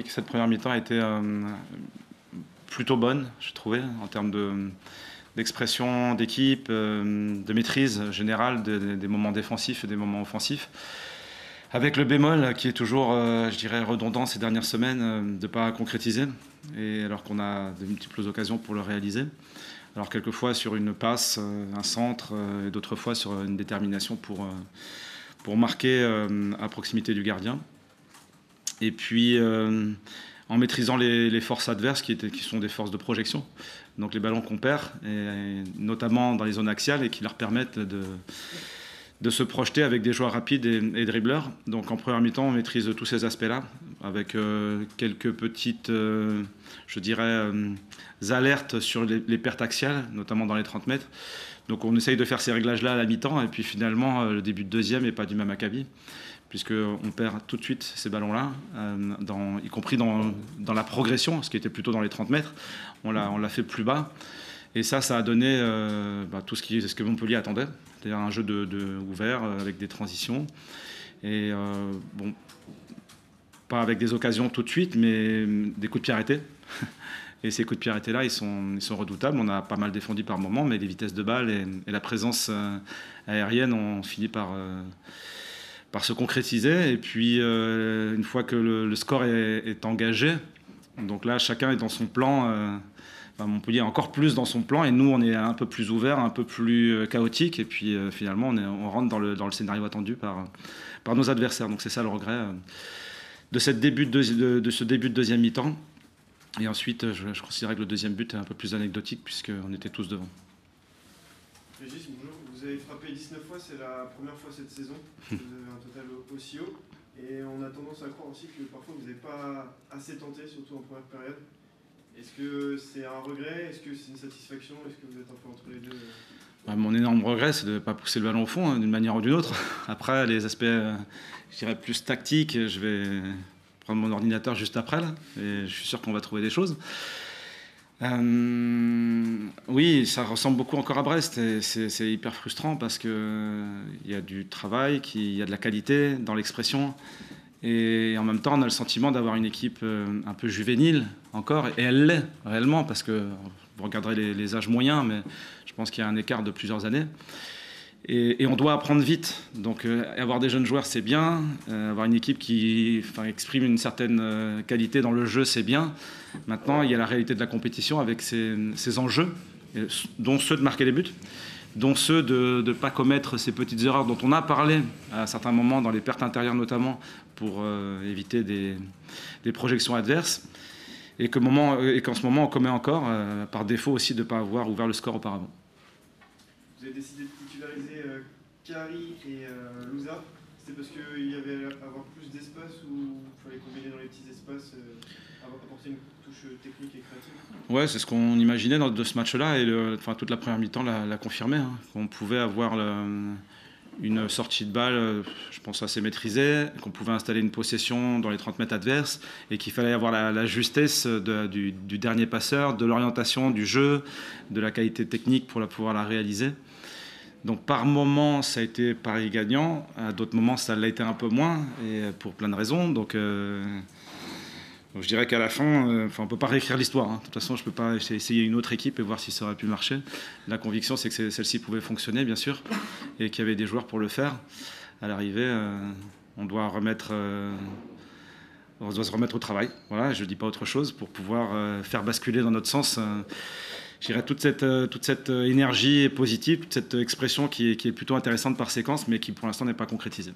que cette première mi-temps a été plutôt bonne, je trouvais, en termes d'expression d'équipe, de maîtrise générale des moments défensifs et des moments offensifs. Avec le bémol qui est toujours, je dirais, redondant ces dernières semaines, de ne pas concrétiser, et alors qu'on a de multiples occasions pour le réaliser. Alors quelquefois sur une passe, un centre, et d'autres fois sur une détermination pour marquer à proximité du gardien. Et puis en maîtrisant les forces adverses qui sont des forces de projection, donc les ballons qu'on perd, et notamment dans les zones axiales, et qui leur permettent de se projeter avec des joueurs rapides et dribbleurs. Donc en première mi-temps, on maîtrise tous ces aspects-là, avec quelques petites, je dirais, alertes sur les pertes axiales, notamment dans les 30 mètres. Donc on essaye de faire ces réglages-là à la mi-temps, et puis finalement, le début de deuxième n'est pas du même acabit, puisqu'on perd tout de suite ces ballons-là, y compris dans la progression, ce qui était plutôt dans les 30 mètres. On l'a fait plus bas. Et ça a donné tout ce que Montpellier attendait, c'est-à-dire un jeu ouvert avec des transitions. Et bon, pas avec des occasions tout de suite, mais des coups de pied arrêtés. Et ces coups de pied arrêtés-là, ils sont redoutables. On a pas mal défendu par moments, mais les vitesses de balle et la présence aérienne ont fini par se concrétiser. Et puis, une fois que le score est engagé, donc là, chacun est dans son plan. Montpellier est encore plus dans son plan, et nous, on est un peu plus ouvert, un peu plus chaotique. Et puis, finalement, on rentre dans le scénario attendu par nos adversaires. Donc, c'est ça le regret de ce début de deuxième mi-temps. Et ensuite, je considérais que le deuxième but est un peu plus anecdotique, puisqu'on était tous devant. Régis, bonjour. Vous avez frappé 19 fois, c'est la première fois cette saison. Vous avez un total aussi haut. Et on a tendance à croire aussi que parfois vous n'avez pas assez tenté, surtout en première période. Est-ce que c'est un regret? Est-ce que c'est une satisfaction? Est-ce que vous êtes un peu entre les deux? Mon énorme regret, c'est de ne pas pousser le ballon au fond, d'une manière ou d'une autre. Après, les aspects, je dirais, plus tactiques, je vais prendre mon ordinateur juste après, là, et je suis sûr qu'on va trouver des choses. Oui, ça ressemble beaucoup encore à Brest, et c'est hyper frustrant parce qu'il y a du travail, il y a de la qualité dans l'expression, et en même temps on a le sentiment d'avoir une équipe un peu juvénile encore, et elle l'est réellement, parce que vous regarderez les âges moyens, mais je pense qu'il y a un écart de plusieurs années. Et on doit apprendre vite. Donc avoir des jeunes joueurs, c'est bien. Avoir une équipe qui exprime une certaine qualité dans le jeu, c'est bien. Maintenant, il y a la réalité de la compétition avec ces enjeux, dont ceux de marquer les buts, dont ceux de ne pas commettre ces petites erreurs dont on a parlé à certains moments, dans les pertes intérieures notamment, pour éviter des projections adverses. Et qu'en ce moment, on commet encore, par défaut aussi de ne pas avoir ouvert le score auparavant. Vous avez décidé de titulariser Kari et Louza. C'était parce qu'il y avait avoir plus d'espace, ou il fallait combiner dans les petits espaces, apporter une touche technique et créative? Ouais, c'est ce qu'on imaginait de ce match-là, et toute la première mi-temps l'a confirmé. Hein, qu'on pouvait avoir une sortie de balle, je pense, assez maîtrisée, qu'on pouvait installer une possession dans les 30 mètres adverses, et qu'il fallait avoir la justesse du dernier passeur, de l'orientation du jeu, de la qualité technique pour pouvoir la réaliser. Donc par moments, ça a été pari gagnant, à d'autres moments, ça l'a été un peu moins, et pour plein de raisons. Donc je dirais qu'à la fin, on ne peut pas réécrire l'histoire. Hein. De toute façon, je ne peux pas essayer une autre équipe et voir si ça aurait pu marcher. La conviction, c'est que celle-ci pouvait fonctionner, bien sûr, et qu'il y avait des joueurs pour le faire. À l'arrivée, on doit se remettre au travail. Voilà, je ne dis pas autre chose, pour pouvoir faire basculer dans notre sens je dirais toute cette énergie positive, toute cette expression qui est plutôt intéressante par séquence, mais qui pour l'instant n'est pas concrétisée.